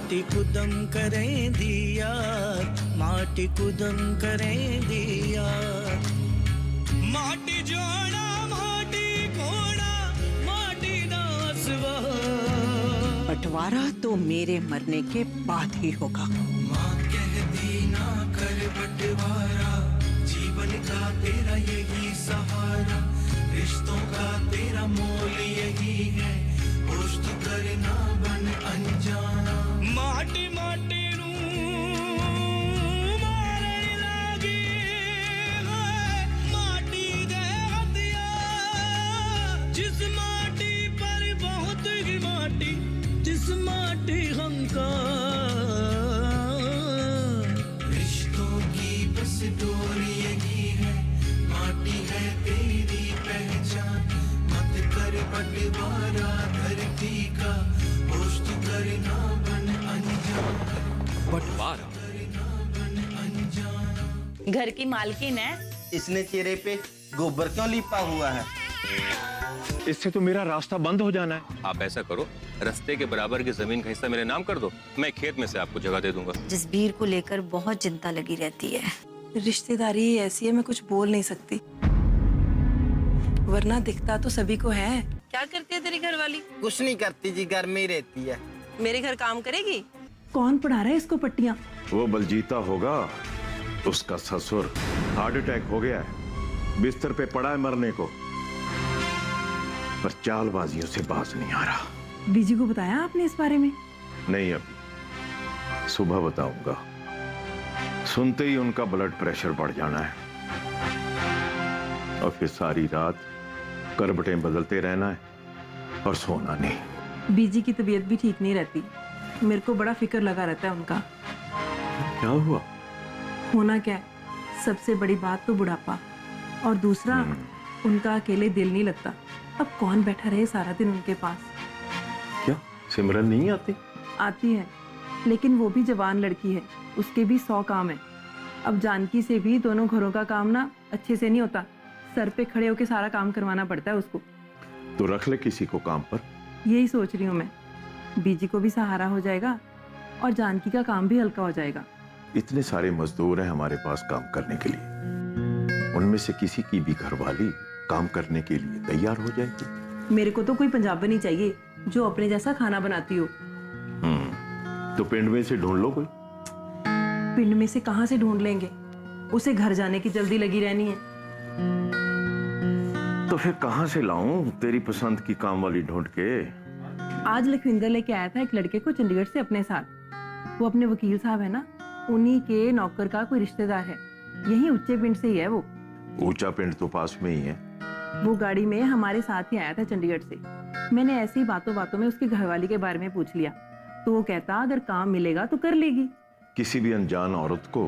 माटी कुदम करें दिया, माटी कुदम करें दिया। माटी जोड़ा माटी कोड़ा माटी दासवा। बंटवारा तो मेरे मरने के बाद ही होगा। माँ कहती ना कर बंटवारा, जीवन का तेरा यही सहारा, रिश्तों का तेरा मोल यही है, होश तो करना बन अनजाना। माटी माटी नू मारे लागी है, माटी दे हदिया, जिस माटी पर बहुत ही माटी, जिस माटी हमका। रिश्तों की बस डोरी यही है, माटी है तेरी पहचान, मत कर बंटवारा धरती का, होश तू करना बन अनजान। बंटवारा घर की मालकिन है। इसने चेहरे पे गोबर क्यों लिपा हुआ है? इससे तो मेरा रास्ता बंद हो जाना है। आप ऐसा करो, रास्ते के बराबर की जमीन का हिस्सा मेरे नाम कर दो, मैं खेत में से आपको जगह दे दूंगा। जसबीर को लेकर बहुत चिंता लगी रहती है। रिश्तेदारी ऐसी है, मैं कुछ बोल नहीं सकती, वरना दिखता तो सभी को है। क्या करती है तेरी घरवाली? कुछ नहीं करती जी, घर में ही रहती है। मेरे घर काम करेगी? कौन पढ़ा रहा है इसको पट्टियां? वो बलजीता होगा, उसका ससुर हार्ट अटैक हो गया है, बिस्तर पे पड़ा है मरने को, पर चालबाजियों से बाज नहीं आ रहा। बीजी को बताया आपने इस बारे में? नहीं, अभी सुबह बताऊंगा। सुनते ही उनका ब्लड प्रेशर बढ़ जाना है और फिर सारी रात करवटें बदलते रहना है और सोना नहीं। बीजी की तबीयत भी ठीक नहीं रहती, मेरे को बड़ा फिक्र लगा रहता है उनका। क्या हुआ? होना क्या है, सबसे बड़ी बात तो बुढ़ापा, और दूसरा उनका अकेले दिल नहीं लगता। अब कौन बैठा रहे सारा दिन उनके पास? क्या सिमरन नहीं आती? आती है, लेकिन वो भी जवान लड़की है, उसके भी 100 काम है। अब जानकी से भी दोनों घरों का काम ना अच्छे से नहीं होता, सर पे खड़े होके सारा काम करवाना पड़ता है उसको। तो रख ले किसी को काम पर। यही सोच रही हूँ मैं, बीजी को भी सहारा हो जाएगा और जानकी का काम भी हल्का हो जाएगा। इतने सारे मजदूर हैं हमारे पास काम करने के लिए, उनमें से किसी की भी घरवाली काम करने के लिए तैयार हो जाएगी। मेरे को तो कोई पंजाबनी चाहिए जो अपने जैसा खाना बनाती हो। तो पिंड में से ढूंढ लो कोई। पिंड में से कहाँ से ढूंढ लेंगे, उसे घर जाने की जल्दी लगी रहनी है। तो फिर कहाँ से लाऊं तेरी पसंद की काम वाली ढूंढ के? आज लखविंदर लेके आया था एक लड़के को चंडीगढ़ से अपने साथ। वो अपने वकील साहब है ना, उन्हीं के नौकर का कोई रिश्तेदार है, यही ऊंचे पिंड से ही है वो। ऊंचा पिंड तो पास में ही है। वो गाड़ी में हमारे साथ ही आया था चंडीगढ़ से। मैंने ऐसी बातों बातों में उसकी घरवाली के बारे में पूछ लिया, तो वो कहता अगर काम मिलेगा तो कर लेगी। किसी भी अनजान औरत को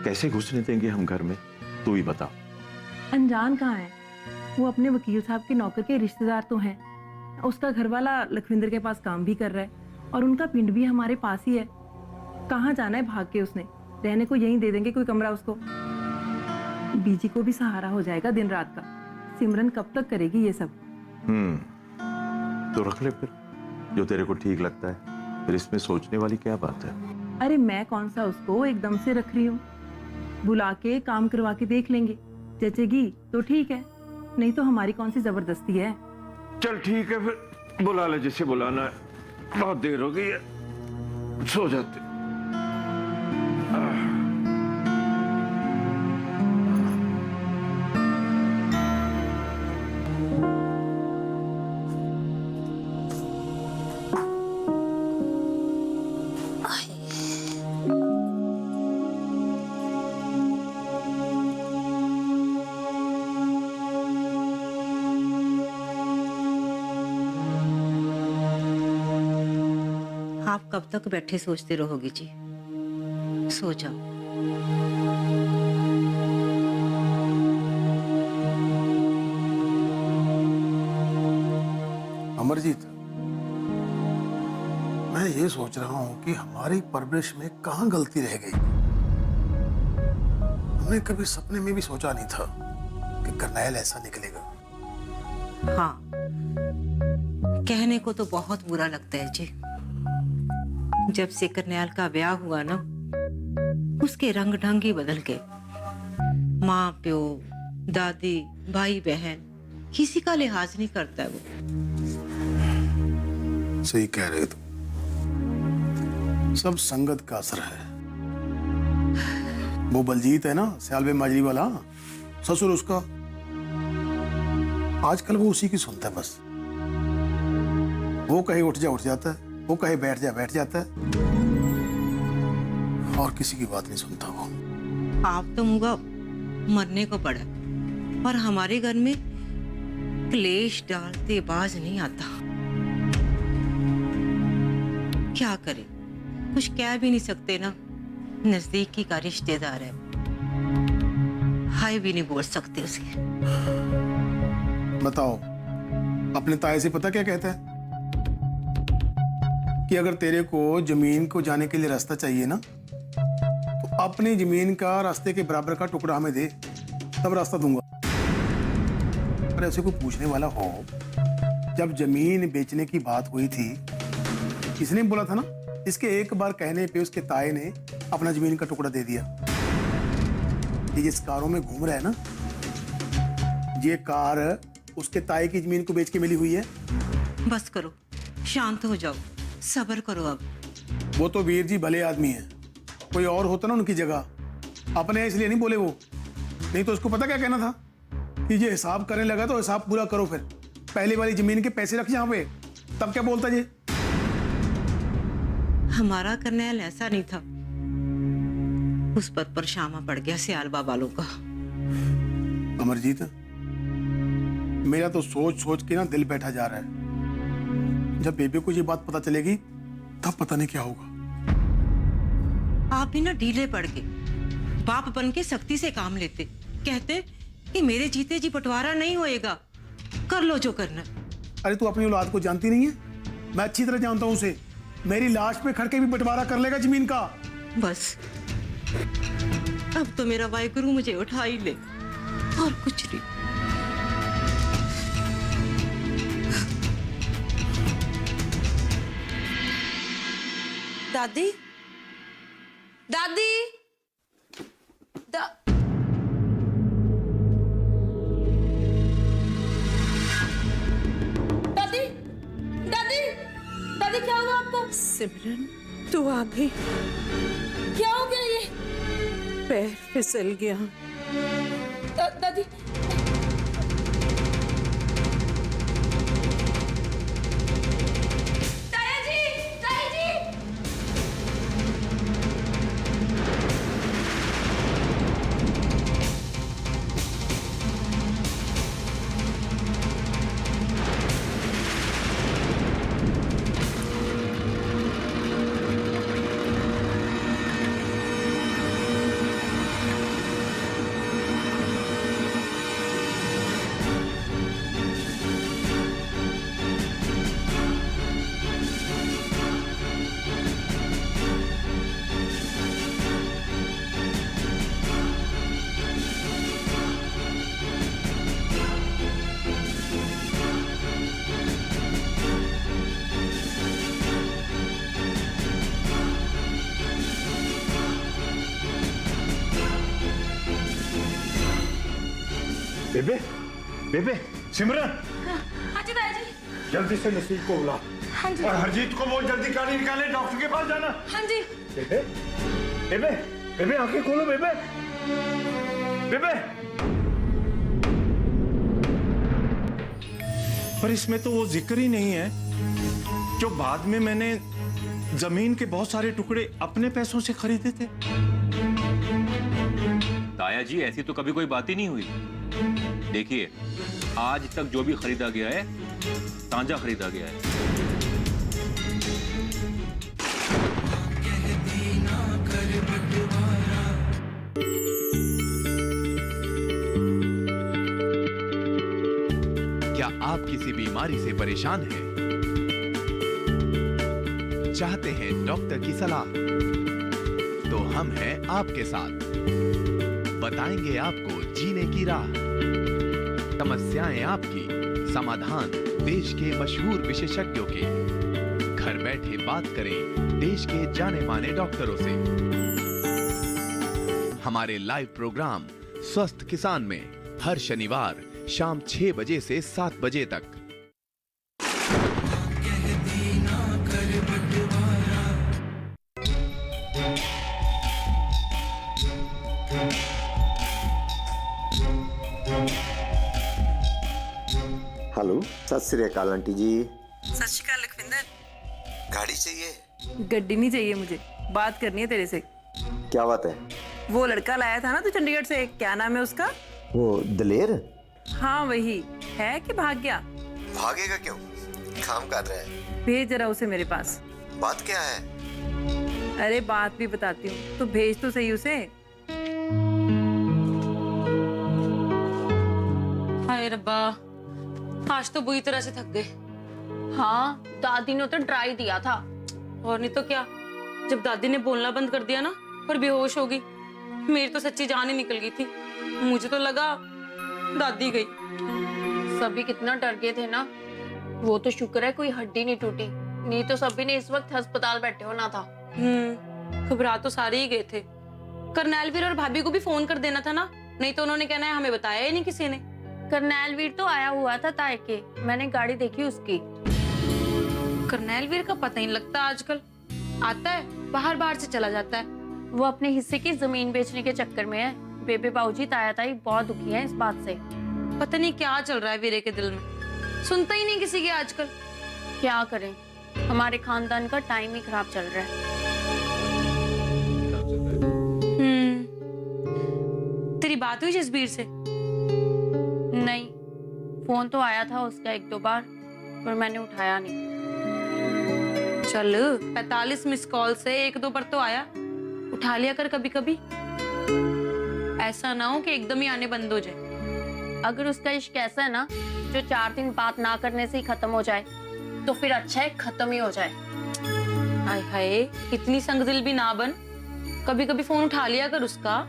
कैसे घुसने देंगे हम घर में, तू ही बता। अनजान कहाँ है, वो अपने वकील साहब के नौकर के रिश्तेदार तो हैं। उसका घरवाला लखविंदर के पास काम भी कर रहा है और उनका पिंड भी हमारे पास ही है। कहाँ जाना है भाग के उसने, रहने को यहीं दे देंगे कोई कमरा उसको। बीजी को भी सहारा हो जाएगा दिन रात का। सिमरन कब तक करेगी ये सब? तो रख ले फिर जो तेरे को ठीक लगता है, फिर इसमें सोचने वाली क्या बात है? अरे मैं कौन सा उसको एकदम से रख रही हूँ, बुला के काम करवा के देख लेंगे, जचेगी तो ठीक है, नहीं तो हमारी कौन सी जबरदस्ती है। चल ठीक है, फिर बुला ले जिसे बुलाना है, बहुत देर हो गई है, सो जाते। आप कब तक बैठे सोचते रहोगी जी? सो जाओ। अमरजीत, मैं ये सोच रहा हूं कि हमारी परवरिश में कहां गलती रह गई। हमने कभी सपने में भी सोचा नहीं था कि करनैल ऐसा निकलेगा। हाँ, कहने को तो बहुत बुरा लगता है जी, जब से करनैल का ब्याह हुआ ना, उसके रंग ढंग ही बदल गए। माँ प्यो, दादी, भाई बहन, किसी का लिहाज नहीं करता है वो। सही कह रहे हो तुम। सब संगत का असर है। वो बलजीत है ना, स्यालबे माजरी वाला, ससुर उसका, आजकल वो उसी की सुनता है बस। वो कहे उठ जाता है, वो कहे बैठ जाता है, और किसी की बात नहीं सुनता वो। आप तो मुगा मरने को पड़ा, और हमारे घर में क्लेश डालते बाज नहीं आता। क्या करे, कुछ कह भी नहीं सकते ना, नजदीकी का रिश्तेदार है, हाय भी नहीं बोल सकते उसके। बताओ, अपने ताए से पता क्या कहता है कि अगर तेरे को जमीन को जाने के लिए रास्ता चाहिए ना, तो अपनी जमीन का रास्ते के बराबर का टुकड़ा हमें दे, तब रास्ता दूंगा। अगर ऐसे कोई पूछने वाला हो, जब जमीन बेचने की बात हुई थी, किसने बोला था ना, इसके एक बार कहने पे उसके ताए ने अपना जमीन का टुकड़ा दे दिया। ये जिस कारों में घूम रहा है ना, ये कार उसके ताए की जमीन को बेच के मिली हुई है। बस करो, शांत हो जाओ, सब्र करो अब। वो तो वीर जी भले आदमी है, कोई और होता ना उनकी जगह, अपने इसलिए नहीं बोले वो, नहीं तो उसको पता क्या कहना था कि ये हिसाब करने लगा तो हिसाब पूरा करो, फिर पहले वाली जमीन के पैसे रख यहाँ पे, तब क्या बोलता जी। हमारा करनैल ऐसा नहीं था, उस पर परछामा पड़ गया सियालबा वालों का। अमरजीत, मेरा तो सोच सोच के ना दिल बैठा जा रहा है। जब बेबे को ये बात पता चलेगी, तब पता नहीं क्या होगा। आप भी ना ढीले पड़ गए, बाप बन के सख्ती से काम लेते, कहते कि मेरे जीते जी बंटवारा नहीं होएगा, कर लो जो करना। अरे तू अपनी औलाद को जानती नहीं है, मैं अच्छी तरह जानता हूँ उसे। मेरी लाश पे खड़ के भी बंटवारा कर लेगा जमीन का। बस अब तो मेरा वाहिगुरु मुझे उठा ही ले, और कुछ नहीं। दादी, दादी, दादी, दादी, दादी, क्या हुआ आपको? सिमरन, तू आ गई। क्या हो गया ये? पैर फिसल गया। दादी, ताया जी, ताया जी। बेबे, बेबे, सिमरन, हाँ जी ताया जी। जल्दी से नसीब को बुला। हाँ जी। और हरजीत को बोल जल्दी गाड़ी निकाले, डॉक्टर के पास जाना। हाँ जी। बेबे, बेबे, बेबे आंखें खोलो बेबे, बेबे। पर इसमें तो वो जिक्र ही नहीं है जो बाद में मैंने जमीन के बहुत सारे टुकड़े अपने पैसों से खरीदे थे। ताया जी, ऐसी तो कभी कोई बात ही नहीं हुई। देखिए, आज तक जो भी खरीदा गया है, तांजा खरीदा गया है। क्या आप किसी बीमारी से परेशान हैं? चाहते हैं डॉक्टर की सलाह? तो हम हैं आपके साथ, बताएंगे आपको जीने की राह। समस्याएं आपकी, समाधान देश के मशहूर विशेषज्ञों के। घर बैठे बात करें देश के जाने माने डॉक्टरों से। हमारे लाइव प्रोग्राम स्वस्थ किसान में हर शनिवार शाम 6 बजे से 7 बजे तक। हेलो, सत श्री अकाल आंटी जी। सत श्री अकाल लखविंदर। गाड़ी चाहिए? गड्डी नहीं चाहिए मुझे, बात करनी है तेरे से। क्या बात है? वो लड़का लाया था ना तू चंडीगढ़ से, क्या नाम है उसका? वो दलेर? हाँ वही है कि भाग गया? भागेगा क्यों, काम कर रहा है। भेज जरा उसे मेरे पास। बात क्या है? अरे बात भी बताती हूँ, तो भेज तो सही उसे। हाय रब्बा, आज तो बुरी तरह से थक गए। हाँ, दादी ने तो ट्राई दिया था। और नहीं तो क्या, जब दादी ने बोलना बंद कर दिया ना, पर बेहोश हो गई। मेरी तो सच्ची जान ही निकल गई थी। मुझे तो लगा दादी गई। सभी कितना डर गए थे ना। वो तो शुक्र है कोई हड्डी नहीं टूटी, नहीं तो सभी ने इस वक्त अस्पताल बैठे होना था। घबरा तो सारे ही गए थे। करनैल वीर और भाभी को भी फोन कर देना था ना, नहीं तो उन्होंने कहना है हमें बताया ही नहीं किसी ने। करनैल वीर तो आया हुआ था ताए के, मैंने गाड़ी देखी उसकी। करनैल वीर का पता ही नहीं लगता आजकल, आता है बाहर बाहर से चला जाता है। वो अपने हिस्से की जमीन बेचने के चक्कर में है। बेबे बाबूजी ताया ताई बहुत दुखी हैं इस बात से। पता नहीं क्या चल रहा है वीरे के दिल में, सुनता ही नहीं किसी की आजकल। क्या करें, हमारे खानदान का टाइम ही खराब चल रहा है। तेरी बात हुई जसबीर से? नहीं, फोन तो आया था उसका 1-2 बार, पर मैंने उठाया नहीं। चल 45 मिस कॉल से 1-2 पर तो आया, उठा लिया कर कभी कभी। ऐसा ना हो कि एकदम ही आने बंद हो जाए। अगर उसका इश्क ऐसा है ना जो 4 दिन बात ना करने से ही खत्म हो जाए, तो फिर अच्छा है खत्म ही हो जाए। हाय हाय, इतनी संगदिल भी ना बन, कभी कभी फोन उठा लिया कर उसका।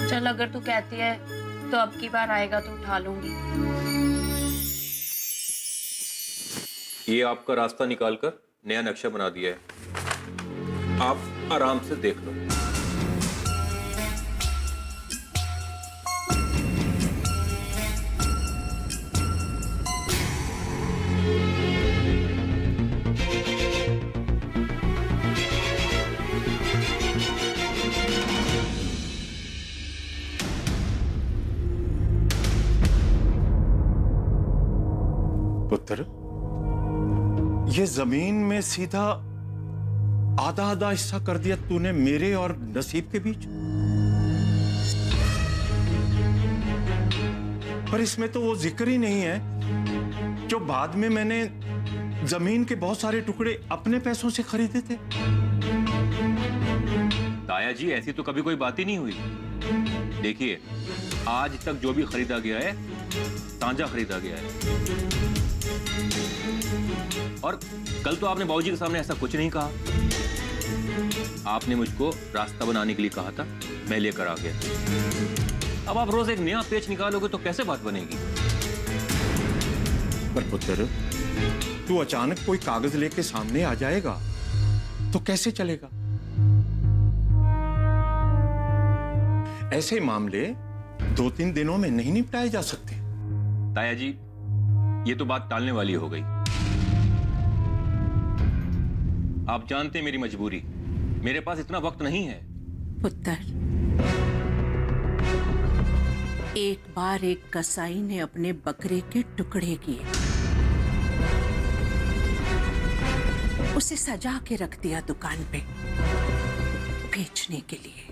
चल अगर तू कहती है तो अब की बार आएगा तो उठा लूंगी। ये आपका रास्ता निकालकर नया नक्शा बना दिया है, आप आराम से देख लो। पुत्र, ये जमीन में सीधा आधा आधा हिस्सा कर दिया तूने मेरे और नसीब के बीच। पर इसमें तो वो जिक्र ही नहीं है जो बाद में मैंने जमीन के बहुत सारे टुकड़े अपने पैसों से खरीदे थे। ताया जी, ऐसी तो कभी कोई बात ही नहीं हुई। देखिए, आज तक जो भी खरीदा गया है तांजा खरीदा गया है। और कल तो आपने बाबूजी के सामने ऐसा कुछ नहीं कहा। आपने मुझको रास्ता बनाने के लिए कहा था, मैं लेकर आ गया। अब आप रोज एक नया पेच निकालोगे तो कैसे बात बनेगी? पर पुत्र, तू अचानक कोई कागज लेके सामने आ जाएगा तो कैसे चलेगा? ऐसे मामले 2-3 दिनों में नहीं निपटाए जा सकते। ताया जी, ये तो बात टालने वाली हो गई। आप जानते हैं मेरी मजबूरी, मेरे पास इतना वक्त नहीं है। पुत्र, एक बार एक कसाई ने अपने बकरे के टुकड़े किए, उसे सजा के रख दिया दुकान पे बेचने के लिए,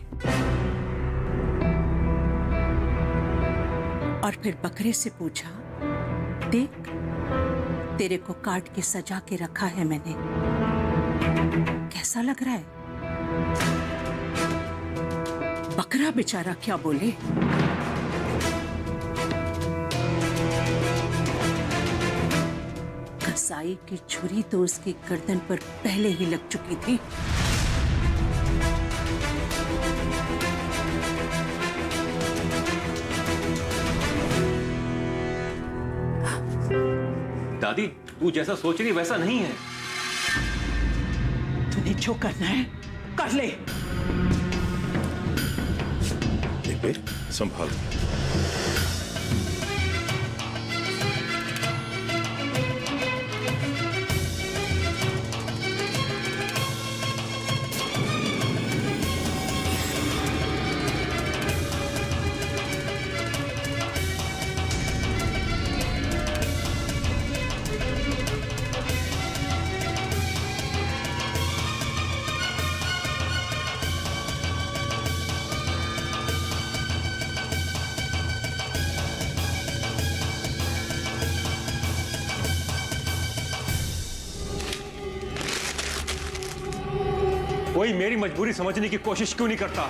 और फिर बकरे से पूछा, देख तेरे को काट के सजा के रखा है मैंने, कैसा लग रहा है? बकरा बेचारा क्या बोले? कसाई की छुरी तो उसकी गर्दन पर पहले ही लग चुकी थी। दादी, तू जैसा सोच रही वैसा नहीं है। जो करना है कर ले। बेटे संभाल। कोई मेरी मजबूरी समझने की कोशिश क्यों नहीं करता?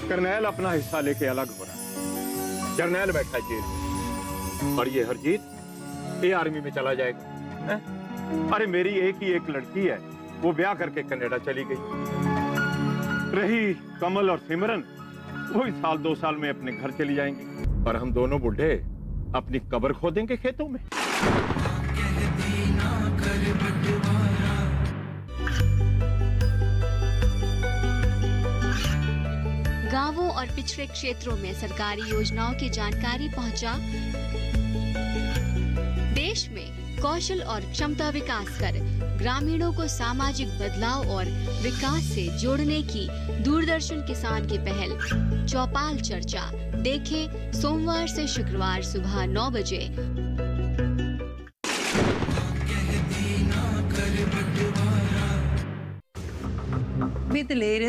करनैल अपना हिस्सा लेके अलग हो रहा है। जर्नैल बैठा है जेल में और ये हरजीत ये आर्मी में चला जाएगा। हैं? अरे मेरी एक ही एक लड़की है, वो ब्याह करके कनाडा चली गई। रही कमल और सिमरन, वो इस साल 2 साल में अपने घर चली जाएंगी और हम दोनों बूढ़े अपनी कब्र खोदेंगे खेतों में। कहती ना कर बंटवारा। गांवों और पिछड़े क्षेत्रों में सरकारी योजनाओं की जानकारी पहुंचा। देश में कौशल और क्षमता विकास कर ग्रामीणों को सामाजिक बदलाव और विकास से जोड़ने की दूरदर्शन किसान की पहल चौपाल चर्चा देखें सोमवार से शुक्रवार सुबह 9 बजे। दलेर,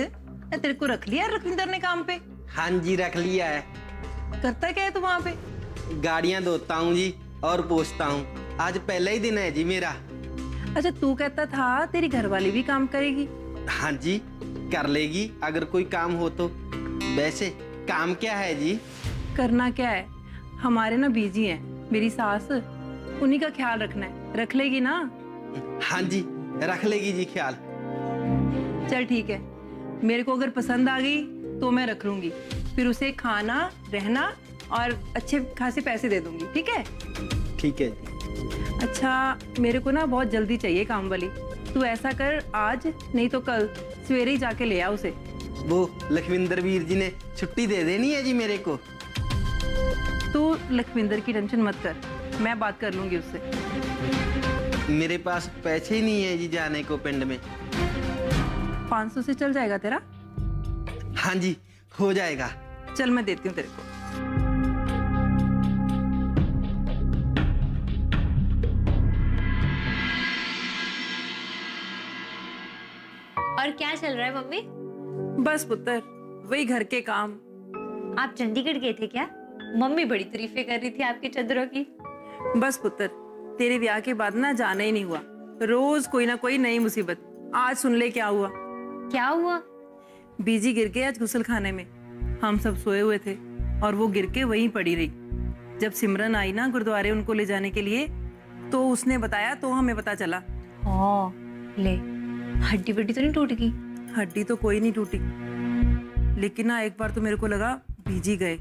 तेरे को रख लिया रविंदर ने काम पे? हाँ जी रख लिया है। करता क्या है तू वहाँ पे? गाड़ियाँ धोता हूँ जी और पोंछता हूँ। आज पहला ही दिन है जी मेरा। अच्छा तू कहता था तेरी घरवाली भी काम करेगी? हाँ जी कर लेगी अगर कोई काम हो तो। वैसे काम क्या है जी? करना क्या है, हमारे ना बीजी हैं मेरी सास, उन्हीं का ख्याल रखना है। रख लेगी ना? हाँ जी रख लेगी जी ख्याल। चल ठीक है, मेरे को अगर पसंद आ गई तो मैं रख लूंगी, फिर उसे खाना रहना और अच्छे खासे पैसे दे दूंगी। ठीक है? ठीक है जी। अच्छा मेरे को ना बहुत जल्दी चाहिए काम वाली, तू ऐसा कर आज नहीं तो कल सवेरे ही जाके ले आ उसे। वो लखविंदर वीर जी ने छुट्टी दे देनी है जी मेरे को। तू लखविंदर की टेंशन मत कर, मैं बात कर लूंगी उससे। मेरे पास पैसे ही नहीं है जी जाने को पिंड में। 500 से चल जाएगा तेरा? हाँ जी हो जाएगा। चल मैं देती हूँ तेरे को। और क्या चल रहा है मम्मी? बस पुत्र वही घर के काम। आप चंडीगढ़ गए थे क्या? मम्मी बड़ी तारीफें कर रही थी आपके चद्दरों की। बस पुत्र तेरे ब्याह के बाद ना जाना ही नहीं हुआ, रोज कोई ना कोई नई मुसीबत। आज सुन ले क्या हुआ। क्या हुआ? बीजी गिर के आज गुसल खाने में, हम सब सोए हुए थे और वो गिर के वहीं पड़ी रही। जब सिमरन आई ना गुरुद्वारे उनको ले जाने के लिए तो उसने बताया तो हमें पता चला। ले हड्डी वड्डी तो नहीं टूट गई? हड्डी तो कोई नहीं टूटी, लेकिन ना एक बार तो मेरे को लगा बीजी गए।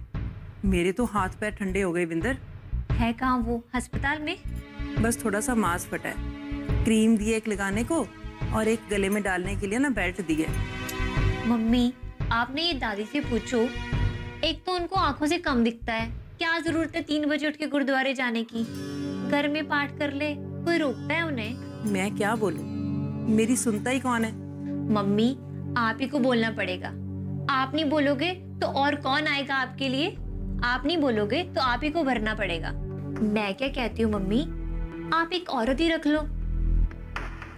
मेरे तो हाथ पैर ठंडे हो गए विंदर। है कहाँ वो? अस्पताल में? बस थोड़ा सा मांस फटा है, क्रीम दी एक लगाने को और एक गले में डालने के लिए ना बेल्ट दी है। मम्मी आपने ये दादी से पूछो, एक तो उनको आंखों से कम दिखता है, क्या जरूरत है 3 बजे उठ के गुरुद्वारे जाने की? घर में पाठ कर ले, कोई रोकता है उन्हें? मैं क्या बोलूं, मेरी सुनता ही कौन है? मम्मी आप ही को बोलना पड़ेगा। आप नहीं बोलोगे तो और कौन आएगा आपके लिए? आप नहीं बोलोगे तो आप ही को भरना पड़ेगा। मैं क्या कहती हूँ मम्मी, आप एक औरत ही रख लो,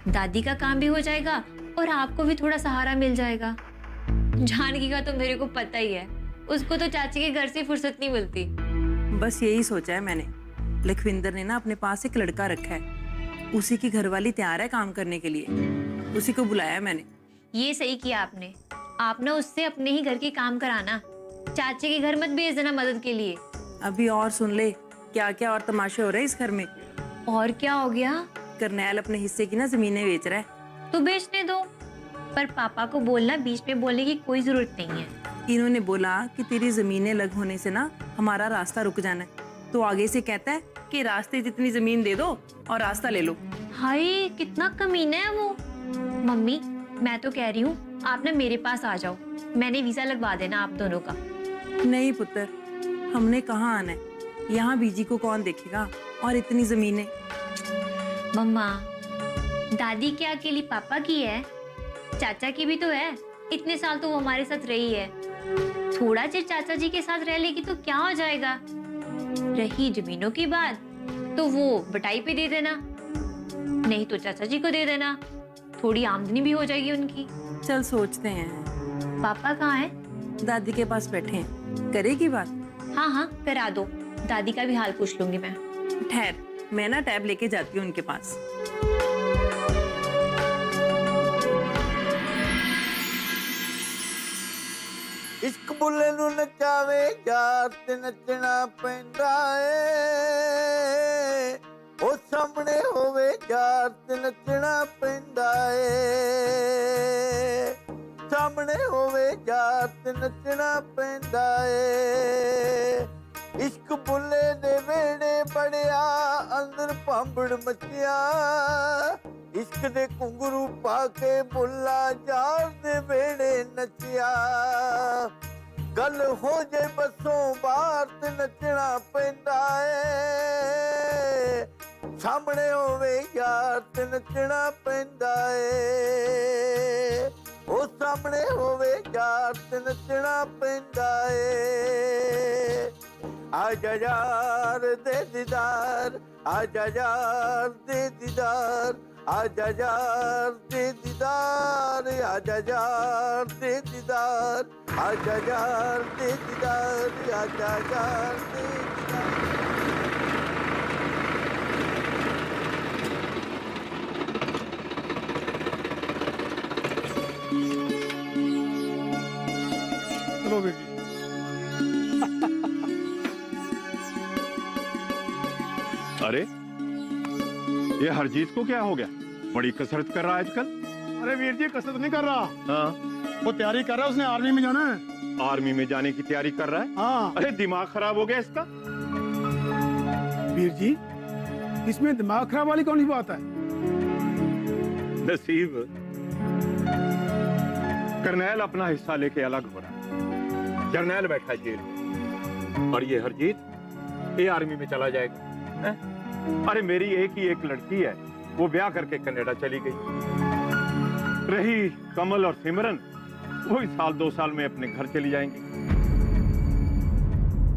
दादी का काम भी हो जाएगा और आपको भी थोड़ा सहारा मिल जाएगा। जानकी का तो मेरे को पता ही है, उसको तो चाची के घर से फुर्सत नहीं मिलती। बस यही सोचा है मैंने। लखविंदर ने ना अपने पास एक लड़का रखा है, उसी की घरवाली तैयार है काम करने के लिए, उसी को बुलाया मैंने। ये सही किया आपने, आप ना उससे अपने ही घर के काम कराना, चाची के घर मत भेज देना मदद के लिए। अभी और सुन ले क्या क्या और तमाशे हो रहे हैं इस घर में। और क्या हो गया? करनैल अपने हिस्से की ना जमीनें बेच रहा है। तो बेचने दो, पर पापा को बोलना बीच में बोलने की कोई जरूरत नहीं है। इन्होंने बोला कि तेरी जमीनें अलग होने से ना हमारा रास्ता रुक जाना है, तो आगे से कहता है कि रास्ते जितनी जमीन दे दो और रास्ता ले लो। हाय कितना कमीना है वो। मम्मी मैं तो कह रही हूँ आप ना मेरे पास आ जाओ, मैंने वीजा लगवा देना आप दोनों का। नहीं पुत्र, हमने कहाँ आना है, यहाँ बीजी को कौन देखेगा, और इतनी जमीनें। मम्मा दादी क्या अकेली पापा की है, चाचा की भी तो है। इतने साल तो वो हमारे साथ रही है, थोड़ा चिर चाचा जी के साथ रह लेगी तो क्या हो जाएगा। रही जमीनों की बात तो वो बटाई पे दे देना, नहीं तो चाचा जी को दे देना, थोड़ी आमदनी भी हो जाएगी उनकी। चल सोचते हैं। पापा कहाँ है? दादी के पास बैठे हैं, करेगी बात? हाँ हाँ करा दो, दादी का भी हाल पूछ लूंगी मैं। ठहर, मैं ना टैब लेके जाती हूँ उनके पास। इश्क बुले नू नचावे यार ते नचना पैंदा ए, ओ सामने होवे यार ते नचना पैंदा ए, सामने होवे यार ते नचना पैंदा ए। इश्क बुले दे वेड़े बड़िया अंदर भांबड़ मचिया, इश्क दे घुंगरू पाके बुला यार दे वेड़े नचिया। गल हो जाए बसों बाहर ते नचना पैंदा ए, सामने होवे यार ते नचना पैंदा ए, ओ सामने होवे यार ते नचना पैंदा ए। आजा यार दे दीदार, आजा यार दे दीदार, आजा यार दे दीदार, आजा यार दे दीदार, आजा यार दे दीदार, आजा यार दे दीदार। चलो बेटी। अरे ये हरजीत को क्या हो गया, बड़ी कसरत कर रहा है आजकल। अरे वीर जी कसरत नहीं कर रहा, हाँ वो तैयारी कर रहा है, उसने आर्मी में जाना है। आर्मी में जाने की तैयारी कर रहा है। हाँ अरे दिमाग खराब हो गया इसका। वीर जी, इसमें दिमाग खराब वाली कौन सी बात है? नसीब, करनैल अपना हिस्सा लेके अलग हो रहा है, जर्नैल बैठा जेल में, और ये हरजीत ये आर्मी में चला जाएगा है? अरे मेरी एक ही एक लड़की है, वो ब्याह करके कनाडा चली गई। रही कमल और सिमरन, वो भी साल 2 साल में अपने घर चली जाएंगे,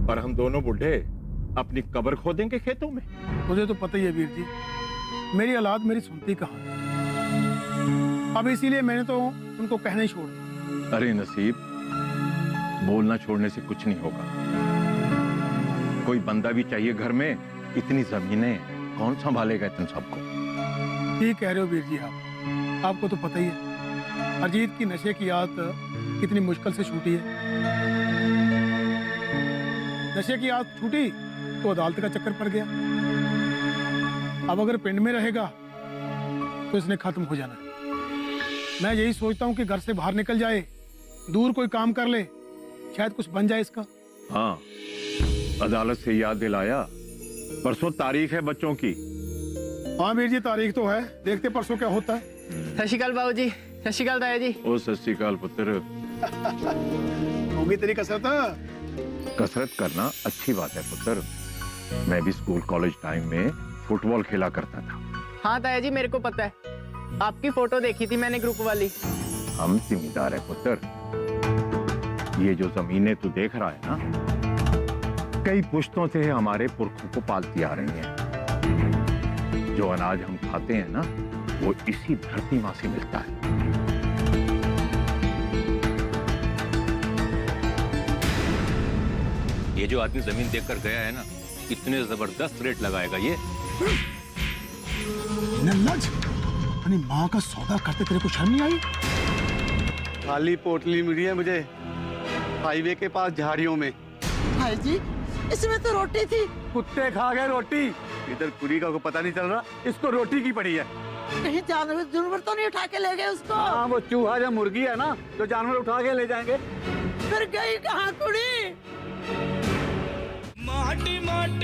और हम दोनों बूढ़े अपनी कब्र खोदेंगे खेतों में। मुझे तो पता ही है वीर जी, मेरी औलाद मेरी सुनती कहाँ है। अब इसीलिए मैंने तो उनको कहना ही छोड़ दिया। अरे नसीब, बोलना छोड़ने से कुछ नहीं होगा, कोई बंदा भी चाहिए घर में। इतनी जमीनें कौन संभालेगा तुम सबको? ठीक कह रहे हो वीर जी आप, आपको तो पता ही है अरजीत की नशे की आदत कितनी मुश्किल से छूटी है। नशे की आदत छूटी तो अदालत का चक्कर पड़ गया, अब अगर पिंड में रहेगा तो इसने खत्म हो जाना है। मैं यही सोचता हूँ कि घर से बाहर निकल जाए, दूर कोई काम कर ले, शायद कुछ बन जाए इसका। हाँ, अदालत से याद दिलाया, परसों तारीख है बच्चों की। हाँ वीर जी तारीख तो है, देखते परसों क्या होता है। सत श्री अकाल बाबू जी, सत श्री अकाल ताया जी। ओ सत श्री अकाल पुत्र। होगी तेरी कसरत। कसरत करना अच्छी बात है पुत्र, मैं भी स्कूल कॉलेज टाइम में फुटबॉल खेला करता था। हाँ ताया जी मेरे को पता है, आपकी फोटो देखी थी मैंने ग्रुप वाली। हम जिम्मेदार है पुत्र, ये जो जमीनें तू देख रहा है ना, कई पुश्तों से हमारे पुरखों को पालती आ रही हैं। जो अनाज हम खाते हैं ना, वो इसी धरती मां से मिलता है। ये जो आदमी जमीन देखकर गया है ना, इतने जबरदस्त रेट लगाएगा ये। नल्लज, अपनी माँ का सौदा करते तेरे को शर्म नहीं आई? खाली पोटली मिली है मुझे हाईवे के पास झाड़ियों में। भाई जी इसमें तो रोटी थी। कुत्ते खा गए रोटी, इधर कुड़ी का को पता नहीं चल रहा, इसको रोटी की पड़ी है। कहीं जानवर तो नहीं उठा के ले गए उसको? हाँ वो चूहा या मुर्गी है ना, जो जानवर उठा के ले जाएंगे। फिर गई कहाँ कुड़ी? माटी माटी